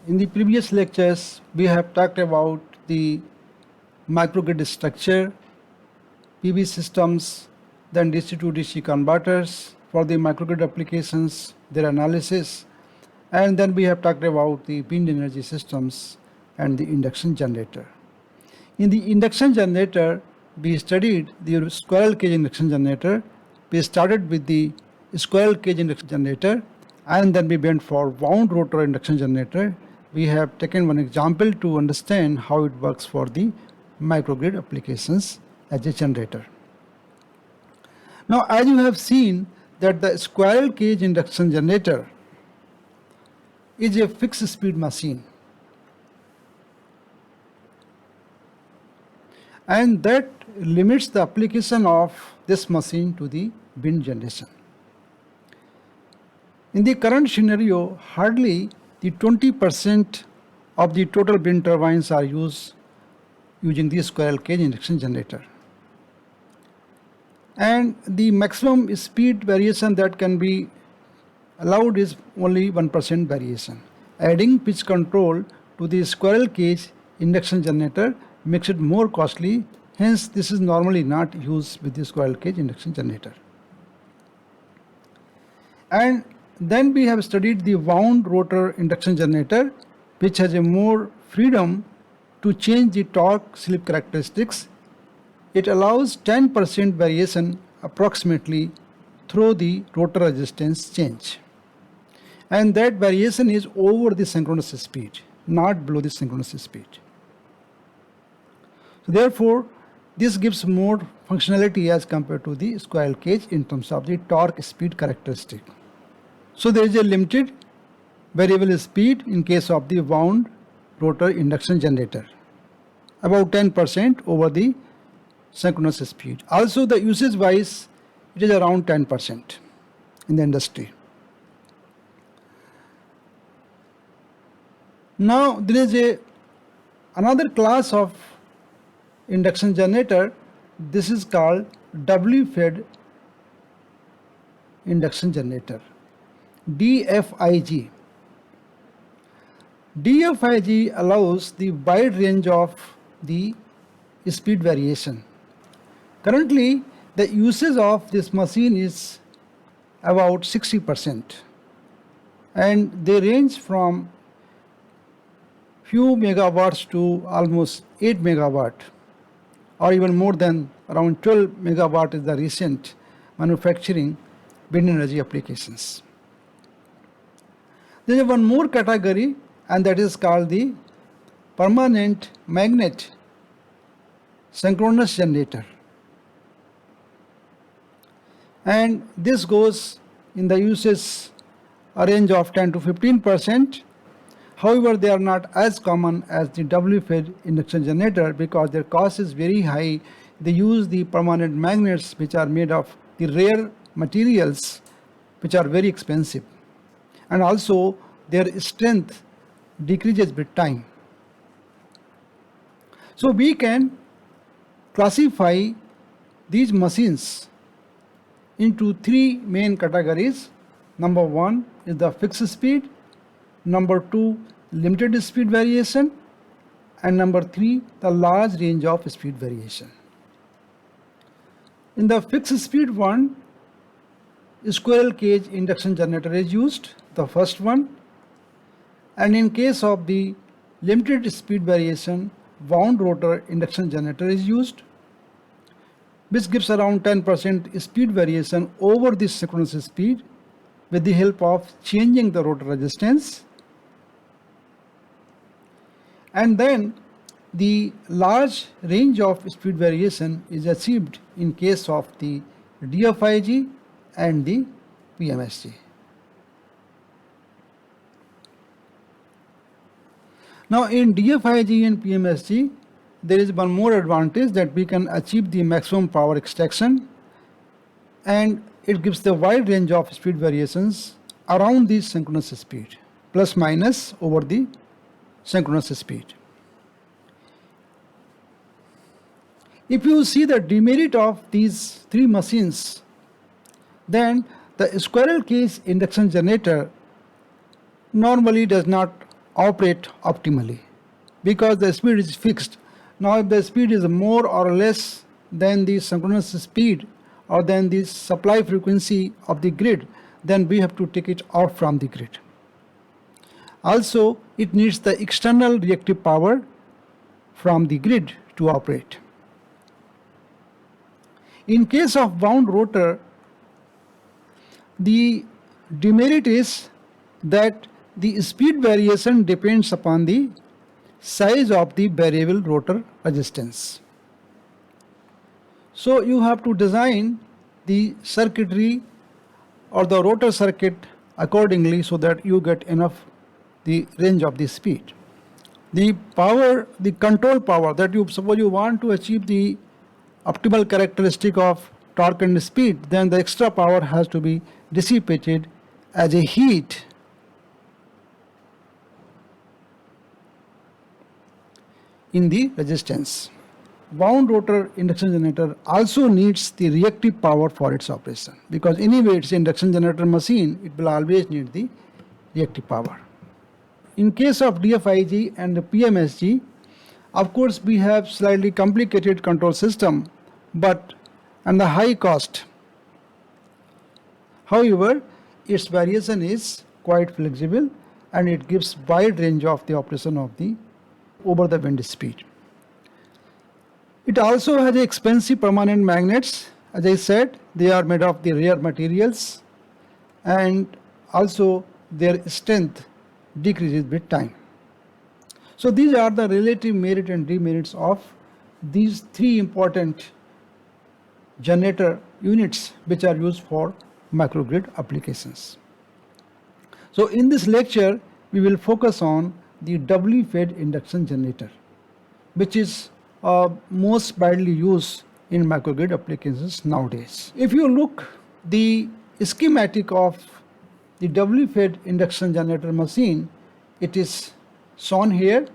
In the previous lectures, we have talked about the microgrid structure, PV systems, then DC to DC converters for the microgrid applications, their analysis, and then we have talked about the wind energy systems and the induction generator. In the induction generator, we studied the squirrel cage induction generator. We started with the squirrel cage induction generator, and then we went for wound rotor induction generator. We have taken one example to understand how it works for the microgrid applications as a generator. Now, as you have seen that the squirrel cage induction generator is a fixed speed machine, and that limits the application of this machine to the wind generation. In the current scenario, hardly the 20% of the total wind turbines are used using the squirrel cage induction generator. And the maximum speed variation that can be allowed is only 1% variation. Adding pitch control to the squirrel cage induction generator makes it more costly, hence this is normally not used with the squirrel cage induction generator. And then we have studied the wound rotor induction generator, which has a more freedom to change the torque slip characteristics. It allows 10% variation approximately through the rotor resistance change. And that variation is over the synchronous speed, not below the synchronous speed. So therefore, this gives more functionality as compared to the squirrel cage in terms of the torque speed characteristic. So there is a limited variable speed in case of the wound rotor induction generator, about 10% over the synchronous speed. Also the usage wise, it is around 10% in the industry. Now there is another class of induction generator. This is called doubly fed induction generator, Dfig. Dfig allows the wide range of the speed variation. Currently, the usage of this machine is about 60%, and they range from few megawatts to almost 8 megawatt, or even more than around 12 megawatt is the recent manufacturing wind energy applications. There is one more category, and that is called the permanent magnet synchronous generator. And this goes in the usage a range of 10 to 15%. However, they are not as common as the doubly fed induction generator because their cost is very high. They use the permanent magnets which are made of the rare materials which are very expensive, and also their strength decreases with time. So we can classify these machines into three main categories. Number one is the fixed speed, number two limited speed variation, and number three the large range of speed variation. In the fixed speed one, squirrel cage induction generator is used, the first one, and in case of the limited speed variation, wound rotor induction generator is used, which gives around 10% speed variation over the synchronous speed with the help of changing the rotor resistance. And then the large range of speed variation is achieved in case of the Dfig and the PMSG. Now in Dfig and PMSG, there is one more advantage, that we can achieve the maximum power extraction, and it gives the wide range of speed variations around the synchronous speed, plus minus over the synchronous speed. If you see the demerit of these three machines, then the squirrel cage induction generator normally does not operate optimally because the speed is fixed. Now if the speed is more or less than the synchronous speed or than the supply frequency of the grid, then we have to take it off from the grid. Also, it needs the external reactive power from the grid to operate. In case of wound rotor, the demerit is that the speed variation depends upon the size of the variable rotor resistance. So you have to design the circuitry or the rotor circuit accordingly so that you get enough the range of the speed. The power, the control power that you suppose you want to achieve the optimal characteristic of torque and speed, then the extra power has to be dissipated as a heat in the resistance. Wound rotor induction generator also needs the reactive power for its operation because anyway it's an induction generator machine, it will always need the reactive power. In case of Dfig and the PMSG, of course we have slightly complicated control system but and the high cost. However, its variation is quite flexible and it gives wide range of the operation of the over the wind speed. It also has expensive permanent magnets. As I said, they are made of the rare materials and also their strength decreases with time. So these are the relative merit and demerits of these three important generator units which are used for microgrid applications. So in this lecture we will focus on the doubly fed induction generator, which is most widely used in microgrid applications nowadays. If you look the schematic of the doubly fed induction generator machine, it is shown here.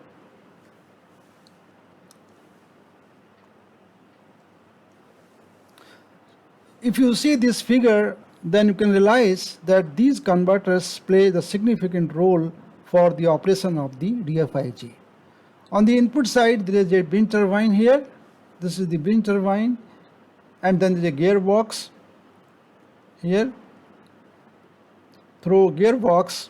If you see this figure, then you can realize that these converters play the significant role for the operation of the Dfig. On the input side, there is a wind turbine here. This is the wind turbine, and then there is a gearbox here. Through gearbox,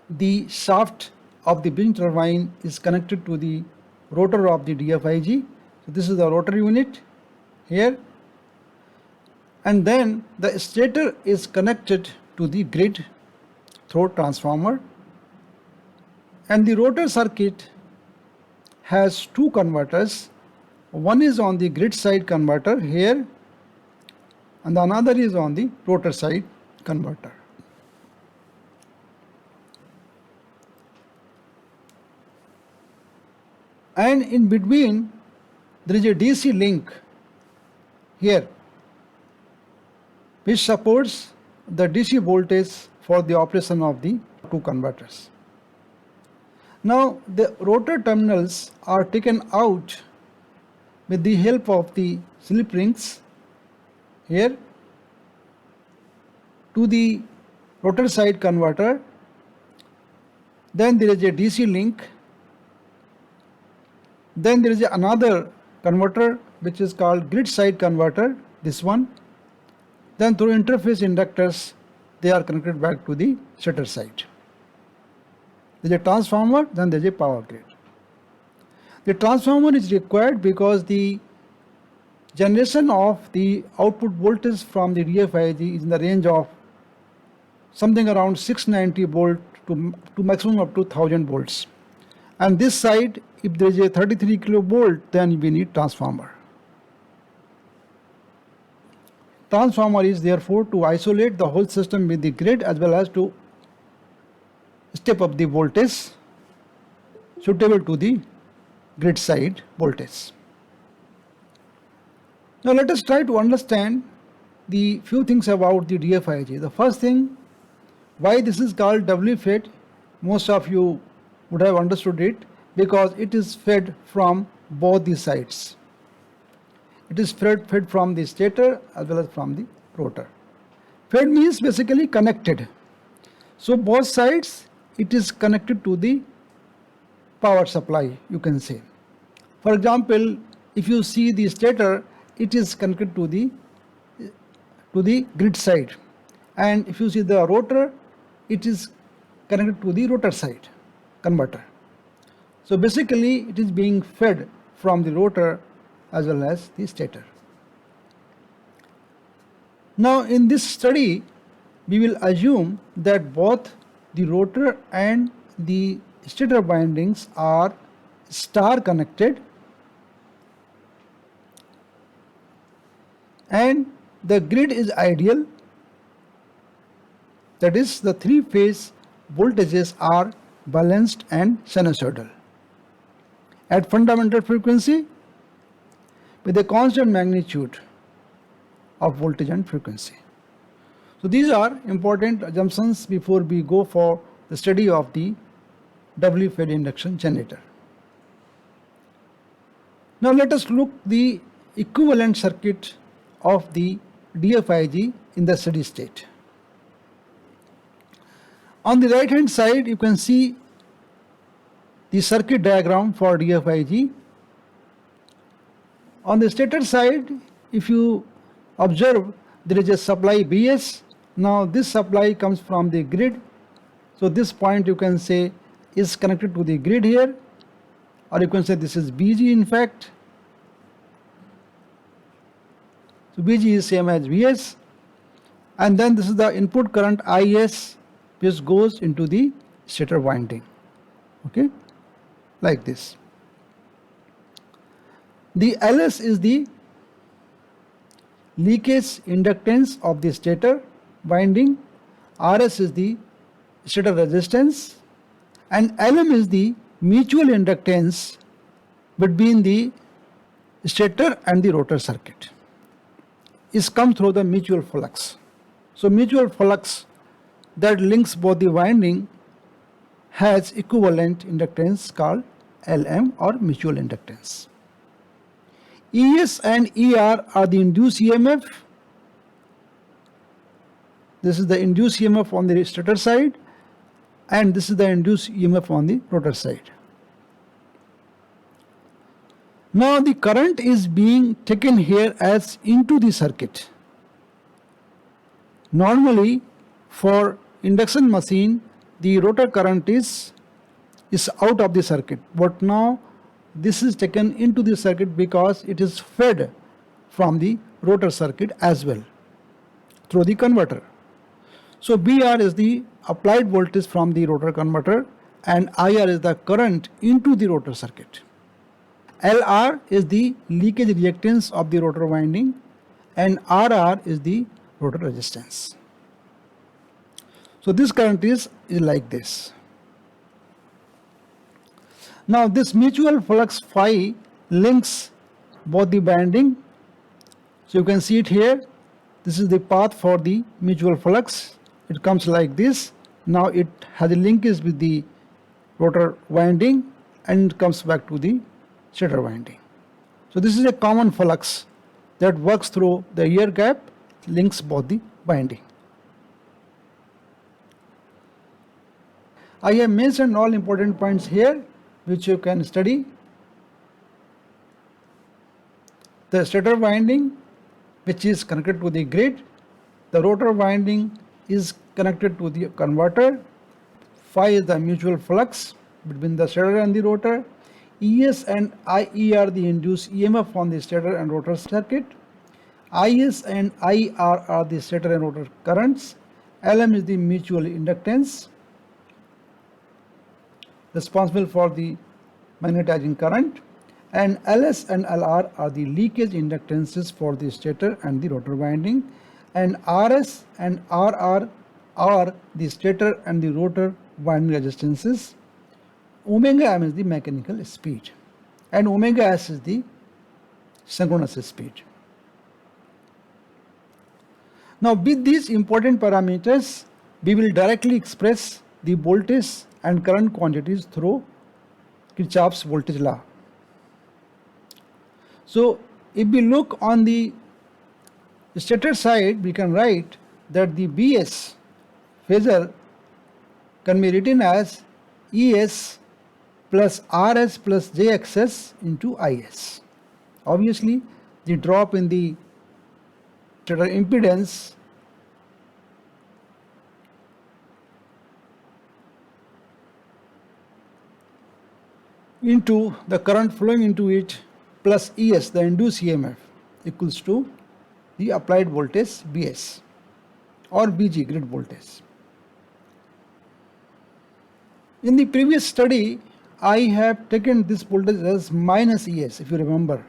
the shaft of the wind turbine is connected to the rotor of the Dfig. So this is the rotor unit here, and then the stator is connected to the grid through transformer, and the rotor circuit has two converters. One is on the grid side converter here and another is on the rotor side converter. And in between there is a DC link here which supports the DC voltage for the operation of the two converters. Now the rotor terminals are taken out with the help of the slip rings here to the rotor side converter. Then there is a DC link. Then there is another converter which is called grid side converter, this one. Then through interface inductors they are connected back to the stator side. There is a transformer, then there is a power grid. The transformer is required because the generation of the output voltage from the Dfig is in the range of something around 690 volt to maximum up to 1000 volts. And this side, if there is a 33 kilovolt, then we need transformer. Transformer is therefore to isolate the whole system with the grid as well as to step up the voltage suitable to the grid side voltage. Now let us try to understand the few things about the Dfig. The first thing, why this is called doubly fed, most of you would have understood it because it is fed from both the sides. It is fed from the stator as well as from the rotor. Fed means basically connected. So both sides it is connected to the power supply, you can say. For example, if you see the stator, it is connected to the grid side, and if you see the rotor, it is connected to the rotor side converter. So basically it is being fed from the rotor as well as the stator. Now in this study, we will assume that both the rotor and the stator windings are star connected, and the grid is ideal, that is, the three-phase voltages are balanced and sinusoidal at fundamental frequency with a constant magnitude of voltage and frequency. So these are important assumptions before we go for the study of the doubly fed induction generator. Now let us look the equivalent circuit of the Dfig in the steady state. On the right hand side, you can see the circuit diagram for Dfig. On the stator side, if you observe, there is a supply Bs. Now this supply comes from the grid. So this point you can say is connected to the grid here, or you can say this is Bg in fact. So Bg is same as Vs, and then this is the input current Is, which goes into the stator winding, okay, like this. The Ls is the leakage inductance of the stator winding, Rs is the stator resistance, and Lm is the mutual inductance between the stator and the rotor circuit. Is come through the mutual flux. So mutual flux that links both the winding has equivalent inductance called Lm, or mutual inductance. Es and Er are the induced EMF. This is the induced EMF on the stator side, and this is the induced EMF on the rotor side. Now the current is being taken here as into the circuit. Normally for induction machine, the rotor current is out of the circuit, but now this is taken into the circuit because it is fed from the rotor circuit as well through the converter. So Br is the applied voltage from the rotor converter, and Ir is the current into the rotor circuit. Lr is the leakage reactance of the rotor winding, and Rr is the rotor resistance. So this current is like this. Now this mutual flux phi links both the winding. So you can see it here. This is the path for the mutual flux. It comes like this. Now it has a linkage with the rotor winding, and it comes back to the stator winding. So this is a common flux that works through the air gap, links both the winding. I have mentioned all important points here which you can study. The stator winding, which is connected to the grid. The rotor winding is connected to the converter. Phi is the mutual flux between the stator and the rotor. Es and IE are the induced EMF on the stator and rotor circuit. Is and IR are the stator and rotor currents. Lm is the mutual inductance responsible for the magnetizing current, and Ls and Lr are the leakage inductances for the stator and the rotor winding, and Rs and Rr are the stator and the rotor winding resistances. Omega m is the mechanical speed, and omega s is the synchronous speed. Now with these important parameters, we will directly express the voltage and current quantities through Kirchoff's voltage law. So if we look on the stator side, we can write that the Bs phasor can be written as ES plus RS plus JXS into IS. Obviously, the drop in the stator impedance into the current flowing into it plus ES, the induced EMF, equals to the applied voltage BS or BG, grid voltage. In the previous study, I have taken this voltage as minus ES, if you remember.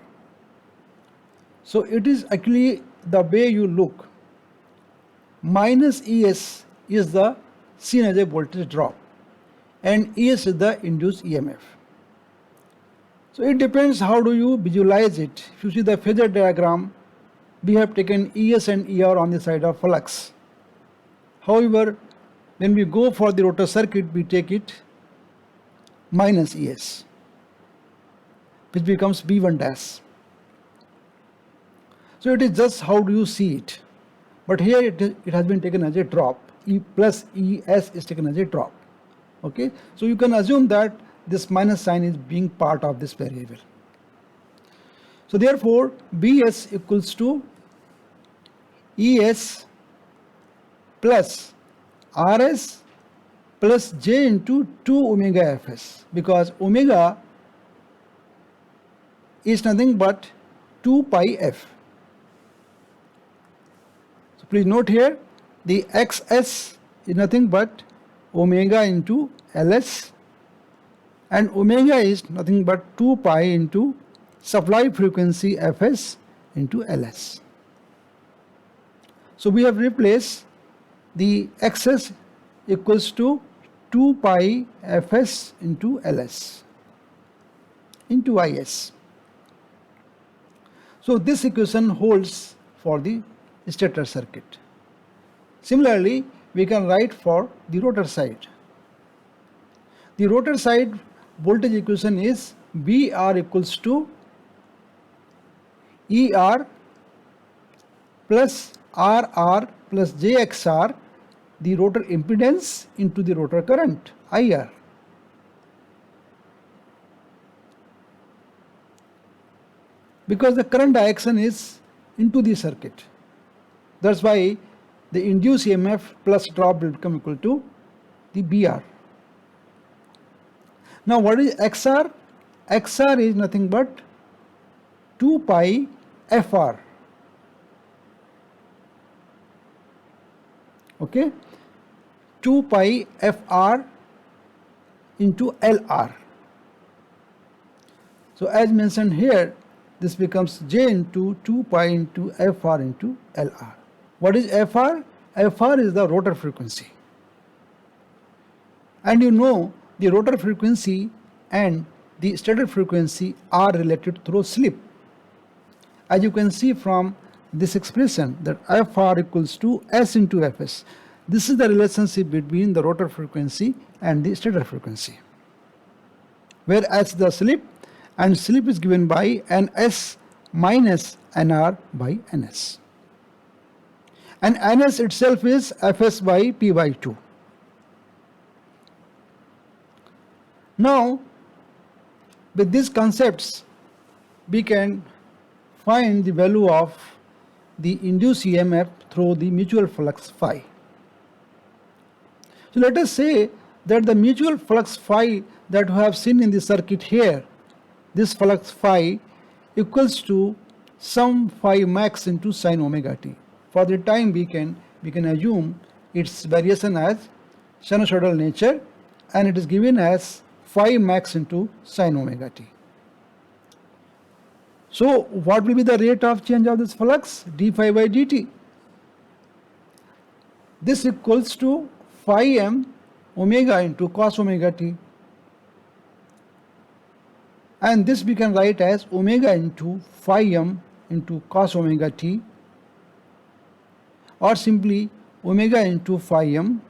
So it is actually the way you look. Minus ES is the seen as a voltage drop and ES is the induced EMF. So it depends how do you visualize it. If you see the phasor diagram, we have taken ES and ER on the side of flux. However, when we go for the rotor circuit, we take it minus ES, which becomes B1 dash. So it is just how do you see it. But here it has been taken as a drop. E plus ES is taken as a drop. Okay, so you can assume that this minus sign is being part of this variable. So therefore, BS equals to ES plus RS plus J into 2 omega Fs, because omega is nothing but 2 pi F. So please note here, the XS is nothing but omega into Ls, and omega is nothing but 2 pi into supply frequency Fs into Ls. So we have replaced the XS equals to 2 pi Fs into Ls into Is. So this equation holds for the stator circuit. Similarly, we can write for the rotor side. The rotor side voltage equation is VR equals to ER plus RR plus JXR, the rotor impedance into the rotor current, IR. Because the current direction is into the circuit. That's why the induced EMF plus drop will become equal to the BR. Now what is XR? XR is nothing but 2 pi FR. Okay, 2 pi FR into LR. So as mentioned here, this becomes J into 2 pi into FR into LR. What is FR? FR is the rotor frequency. And you know the rotor frequency and the stator frequency are related through slip. As you can see from this expression, that FR equals to S into Fs. This is the relationship between the rotor frequency and the stator frequency, whereas the slip is given by Ns minus Nr by Ns, and Ns itself is Fs by P by 2. Now with these concepts we can find the value of the induced EMF through the mutual flux phi. So let us say that the mutual flux phi that we have seen in the circuit here, this flux phi equals to some phi max into sin omega t. For the time we can assume its variation as sinusoidal nature, and it is given as phi max into sin omega t. So what will be the rate of change of this flux? d phi by dt. This equals to phi m omega into cos omega t, and this we can write as omega into phi m into cos omega t, or simply omega into phi m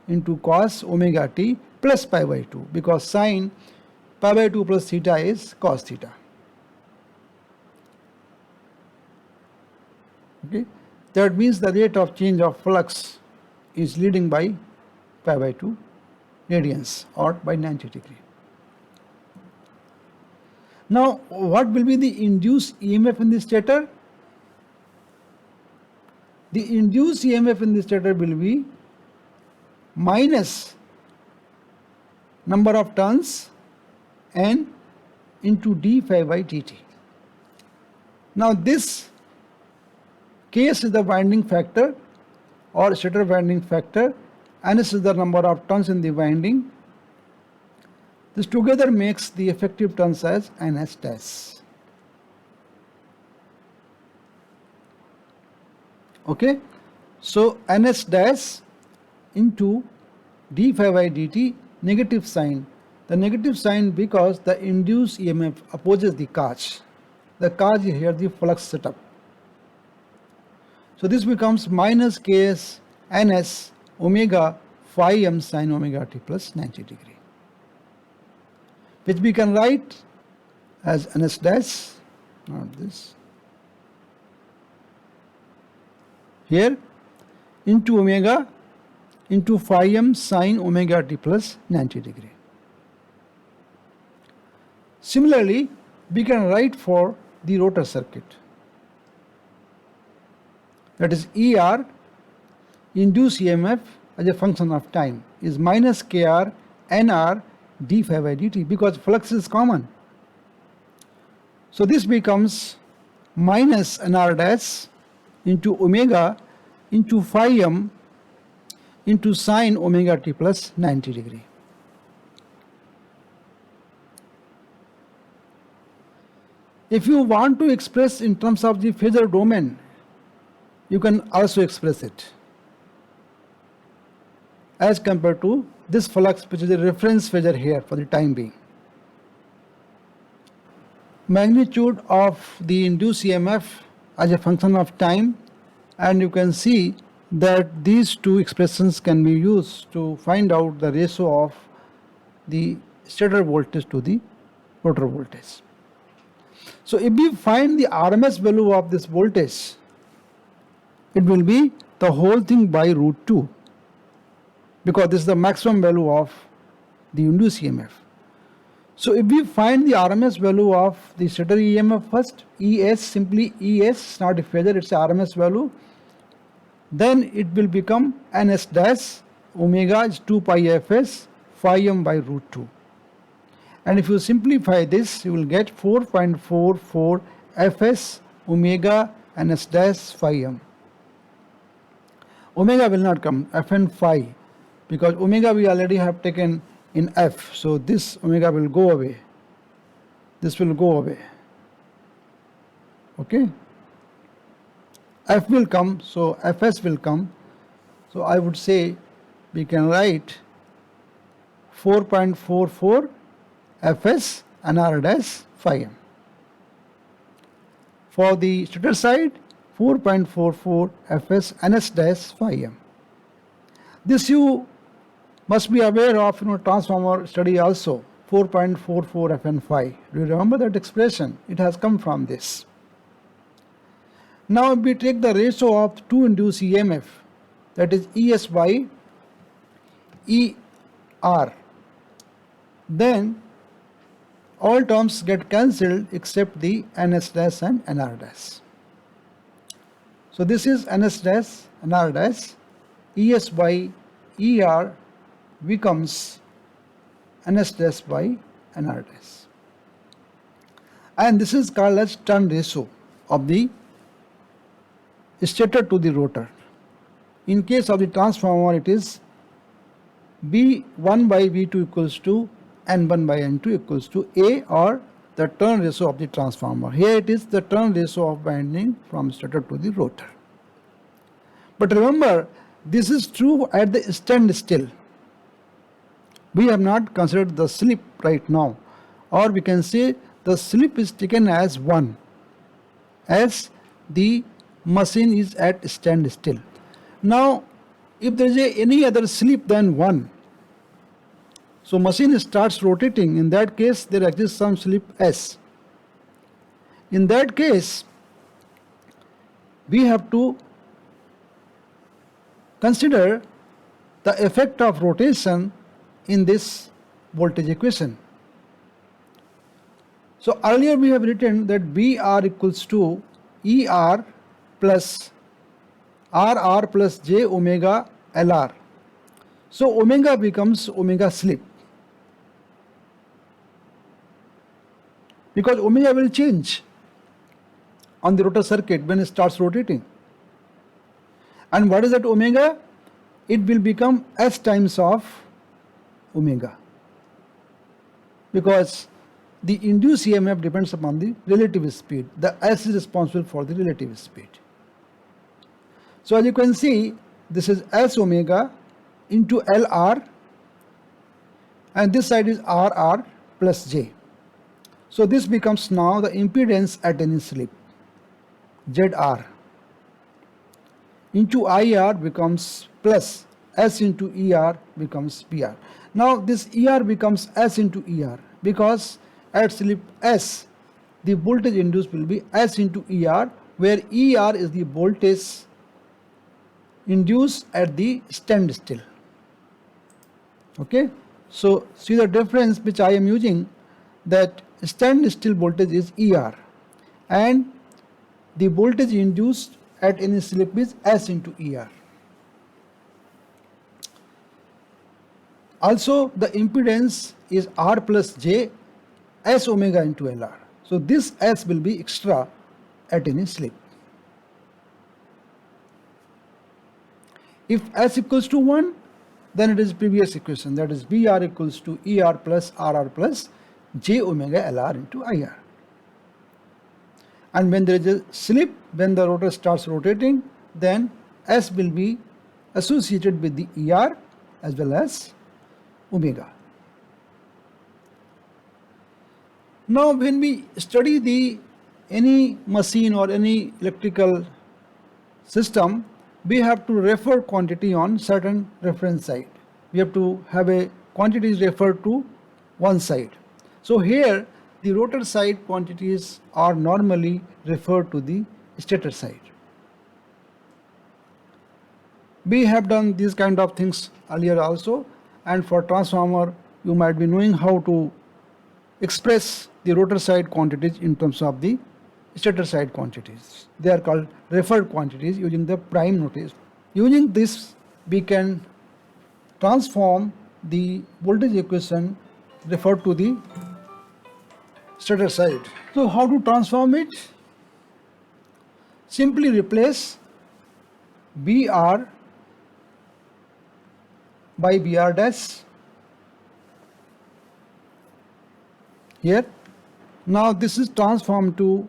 into cos omega t plus pi by 2, because sin pi by 2 plus theta is cos theta. Okay, that means the rate of change of flux is leading by pi by 2 radians or by 90 degree. Now, what will be the induced EMF in the stator? The induced EMF in the stator will be minus number of turns N into Dφ by dt. Now this Ks is the winding factor or stator winding factor, Ns is the number of turns in the winding. This together makes the effective turns as Ns dash. Okay, so Ns dash into Dφ by dt, negative sign. The negative sign because the induced EMF opposes the Kaj. The Kaj is here the flux setup. So this becomes minus Ks Ns omega phi m sin omega t plus 90 degree, which we can write as Ns dash, not this, here into omega into phi m sin omega t plus 90 degree. Similarly, we can write for the rotor circuit, that is ER, induced EMF as a function of time, is minus KR NR dφ by dt, because flux is common. So this becomes minus NR dash into omega into phi m into sin omega t plus 90 degree. If you want to express in terms of the phasor domain, you can also express it as compared to this flux, which is a reference phasor here for the time being. Magnitude of the induced EMF as a function of time, and you can see that these two expressions can be used to find out the ratio of the stator voltage to the rotor voltage. So if we find the RMS value of this voltage, it will be the whole thing by root 2, because this is the maximum value of the induced EMF. So if we find the RMS value of the stator EMF first, ES, simply ES, not a phasor, it's a RMS value, then it will become Ns dash omega is 2 pi Fs phi m by root 2. And if you simplify this, you will get 4.44 Fs omega Ns dash phi m. Omega will not come, Fn phi, because omega we already have taken in F, so this omega will go away, this will go away, okay. F will come, so Fs will come, so I would say we can write 4.44 Fs NR dash phi m. For the stator side, 4.44 Fs Ns dash phi m. This you must be aware of in transformer study also, 4.44 Fn phi. Do you remember that expression? It has come from this. Now if we take the ratio of two induced EMF, that is ES by ER, then all terms get cancelled except the Ns dash and NR dash. So this is Ns dash, NR dash, ES by ER becomes Ns dash by NR dash. And this is called as turn ratio of the stator to the rotor. In case of the transformer, it is B1 by V2 equals to N1 by N2 equals to A, or the turn ratio of the transformer. Here it is the turn ratio of winding from stator to the rotor. But remember, this is true at the standstill. We have not considered the slip right now, or we can say the slip is taken as 1, as the machine is at standstill. Now, if there is any other slip than 1, so machine starts rotating, in that case there exists some slip S. In that case, we have to consider the effect of rotation in this voltage equation. So earlier we have written that BR equals to ER plus RR plus J omega LR. So omega becomes omega slip, because omega will change on the rotor circuit when it starts rotating. And what is that omega? It will become S times of omega, because the induced EMF depends upon the relative speed. The S is responsible for the relative speed. So as you can see, this is S omega into LR, and this side is RR plus J. So this becomes now the impedance at any slip, ZR, into IR becomes plus S into ER becomes PR. Now this ER becomes S into ER, because at slip S the voltage induced will be S into ER, where ER is the voltage induced at the standstill. Okay, so see the difference which I am using, that standstill voltage is ER and the voltage induced at any slip is S into ER. Also the impedance is R plus J S omega into LR. So this S will be extra at any slip. If S equals to 1, then it is previous equation, that is BR equals to ER plus RR plus J omega LR into IR. And when there is a slip, when the rotor starts rotating, then S will be associated with the ER as well as omega. Now when we study any machine or any electrical system, we have to refer quantity on certain reference side. We have to have a quantities referred to one side. So here the rotor side quantities are normally referred to the stator side. We have done these kind of things earlier also, and for transformer you might be knowing how to express the rotor side quantities in terms of the stator side quantities. They are called referred quantities using the prime notation. Using this we can transform the voltage equation referred to the stator side. So how to transform it? Simply replace BR by BR dash here. Now this is transformed to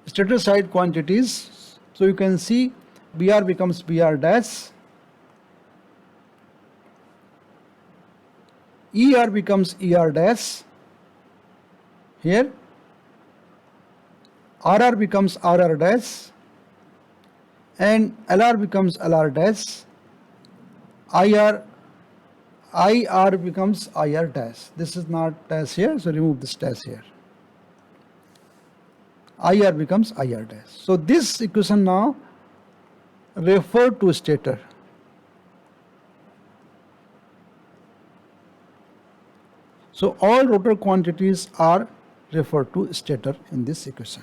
stator side quantities. So you can see BR becomes BR dash, ER becomes ER dash here, RR becomes RR dash, and LR becomes LR dash, IR becomes IR dash. This is not dash here, so remove this dash here. IR becomes IR dash. So this equation now referred to stator. So all rotor quantities are referred to stator in this equation.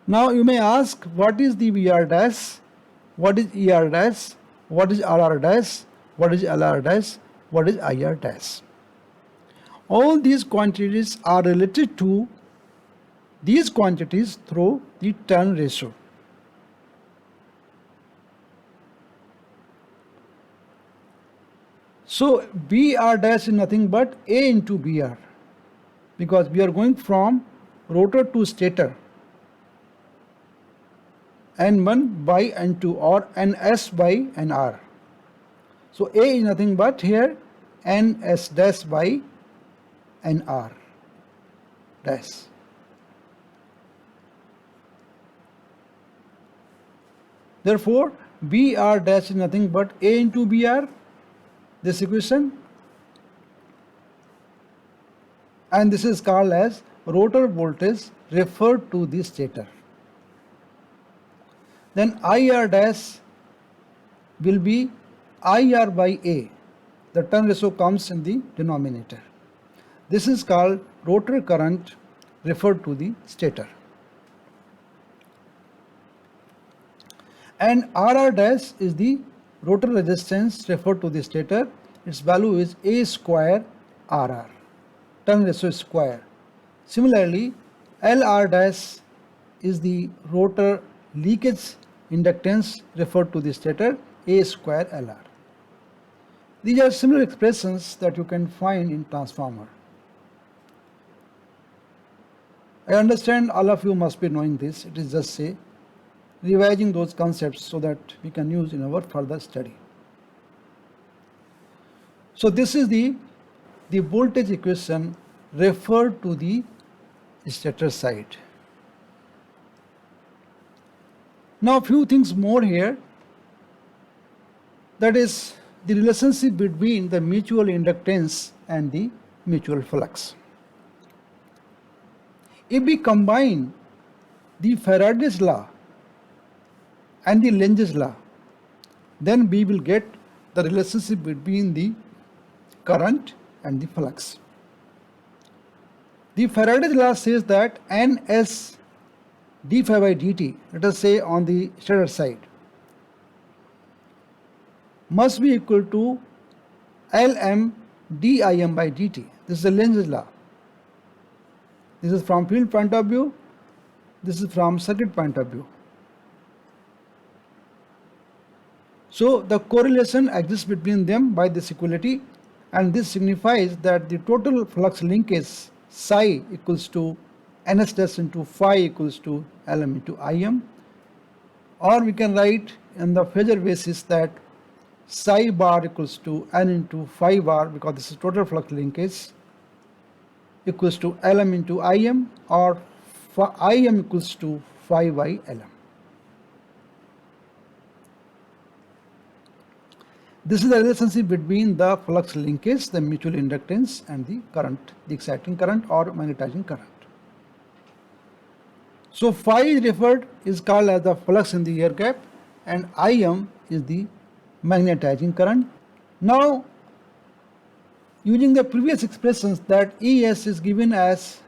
Now you may ask, what is the VR dash, what is ER dash, what is RR dash, what is LR dash, what is IR dash. All these quantities are related to these quantities through the turn ratio. So BR dash is nothing but A into BR, because we are going from rotor to stator, N1 by N2 or NS by NR. So A is nothing but here NS dash by NR dash. Therefore BR dash is nothing but A into BR, this equation, and this is called as rotor voltage referred to the stator. Then IR dash will be IR by A, the turn ratio comes in the denominator. This is called rotor current referred to the stator. And RR dash is the rotor resistance referred to the stator. Its value is A square RR, turn ratio square. Similarly, LR dash is the rotor leakage inductance referred to the stator, A square LR. These are similar expressions that you can find in transformer. I understand all of you must be knowing this. It is just say revising those concepts so that we can use in our further study. So this is the voltage equation referred to the stator side. Now a few things more here, that is the relationship between the mutual inductance and the mutual flux. If we combine the Faraday's law and the Lenz's law, then we will get the relationship between the current and the flux. The Faraday's law says that Ns dφ by dt, let us say on the stator side, must be equal to Lm dim by dt. This is the Lenz's law. This is from field point of view, this is from circuit point of view. So the correlation exists between them by this equality, and this signifies that the total flux linkage psi equals to Ns dash into phi equals to Lm into Im, or we can write in the phasor basis that psi bar equals to N into phi bar, because this is total flux linkage, equals to Lm into Im, or Im equals to phi by Lm. This is the relationship between the flux linkage, the mutual inductance, and the current, the exciting current or magnetizing current. So phi is called as the flux in the air gap, and Im is the magnetizing current. Now, using the previous expressions, that Es is given as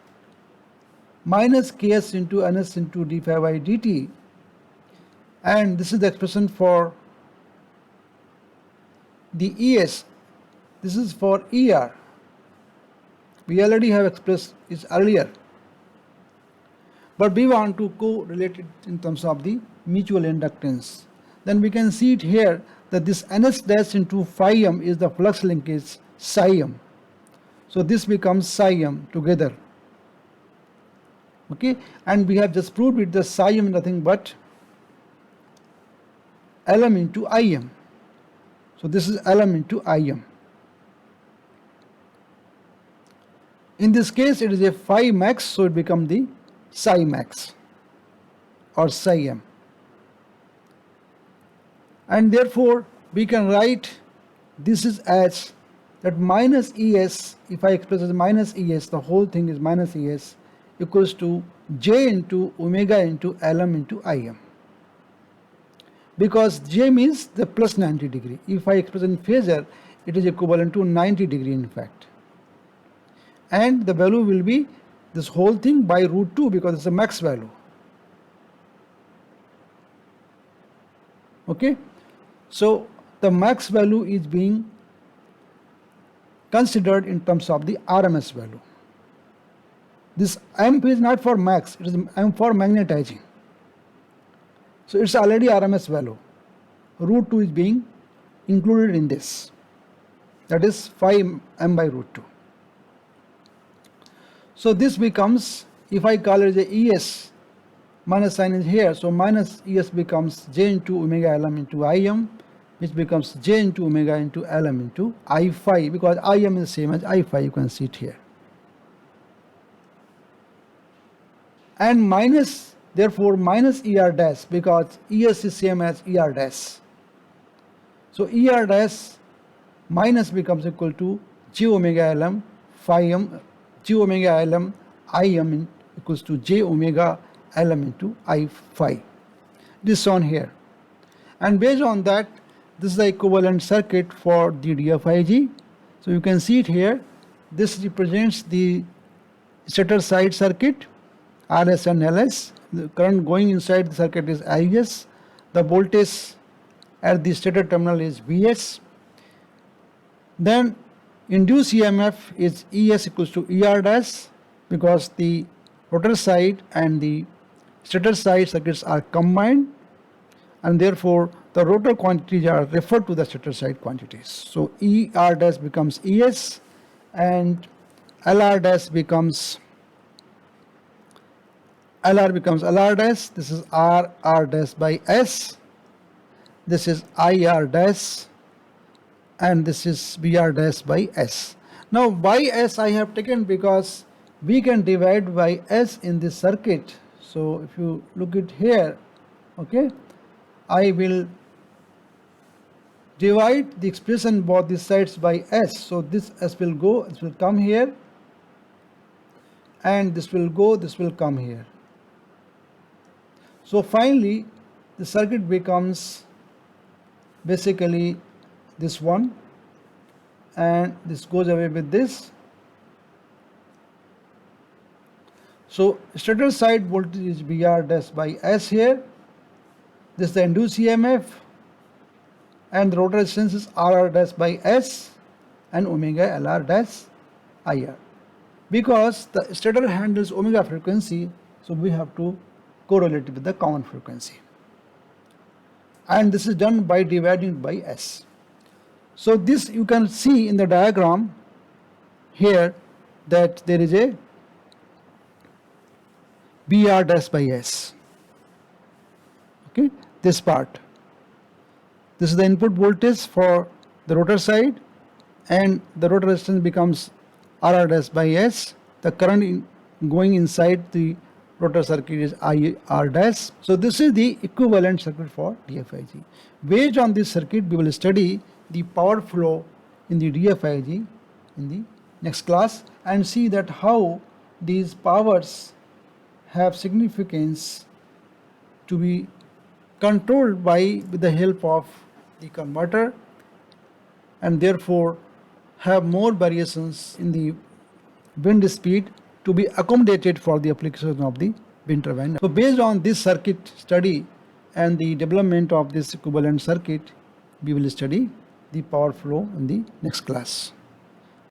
minus Ks into Ns into dφ by dt, and this is the expression for the Es. This is for Er. We already have expressed it earlier, but we want to correlate it in terms of the mutual inductance. Then we can see it here that this Ns dash into phi m is the flux linkage psi m. So this becomes psi m together. Okay, and we have just proved it, the psi m nothing but Lm into Im. So this is Lm into Im. In this case it is a phi max, so it becomes the psi max or psi m. And therefore we can write this is as that minus Es, if I express as minus Es, the whole thing is minus Es, equals to j into omega into Lm into Im. Because j means the plus 90 degree. If I express in phasor, it is equivalent to 90 degree in fact. And the value will be this whole thing by root 2, because it's a max value. Okay, so the max value is being considered in terms of the RMS value. This amp is not for max, it is amp for magnetizing. So it's already RMS value. Root 2 is being included in this. That is phi m by root 2. So this becomes, if I call it a Es, minus sign is here, so minus Es becomes j into omega Lm into Im, which becomes j into omega into Lm into I phi, because Im is the same as I phi, you can see it here. And minus, therefore minus Er dash, because Es is same as Er dash. So Er dash minus becomes equal to j omega Lm phi m, j omega Lm Im equals to j omega Lm into I phi. This shown here. And based on that, this is the equivalent circuit for the DFIG. So you can see it here. This represents the stator side circuit, RS and LS. The current going inside the circuit is IS. The voltage at the stator terminal is Vs. Then induced EMF is ES equals to ER dash, because the rotor side and the stator side circuits are combined, and therefore the rotor quantities are referred to the stator side quantities. So ER dash becomes ES and LR dash becomes LR dash. This is RR dash by S. This is IR dash, and this is BR dash by S. Now by S I have taken because we can divide by S in this circuit. So if you look at here, okay, I will divide the expression both these sides by S. So this S will go, this will come here, and this will go, this will come here. So finally the circuit becomes basically this one, and this goes away with this. So stator side voltage is BR dash by S here. This is the induced EMF, and the rotor resistance is RR dash by S and omega LR dash IR. Because the stator handles omega frequency, so we have to correlate with the common frequency. And this is done by dividing by S. So this you can see in the diagram here that there is a BR dash by S. Okay, this part. This is the input voltage for the rotor side, and the rotor resistance becomes RR dash by S. The current going inside the rotor circuit is IR dash. So this is the equivalent circuit for DFIG. Based on this circuit, we will study the power flow in the DFIG in the next class, and see that how these powers have significance to be controlled with the help of the converter, and therefore have more variations in the wind speed to be accommodated for the application of the wind turbine. So based on this circuit study and the development of this equivalent circuit, we will study the power flow in the next class.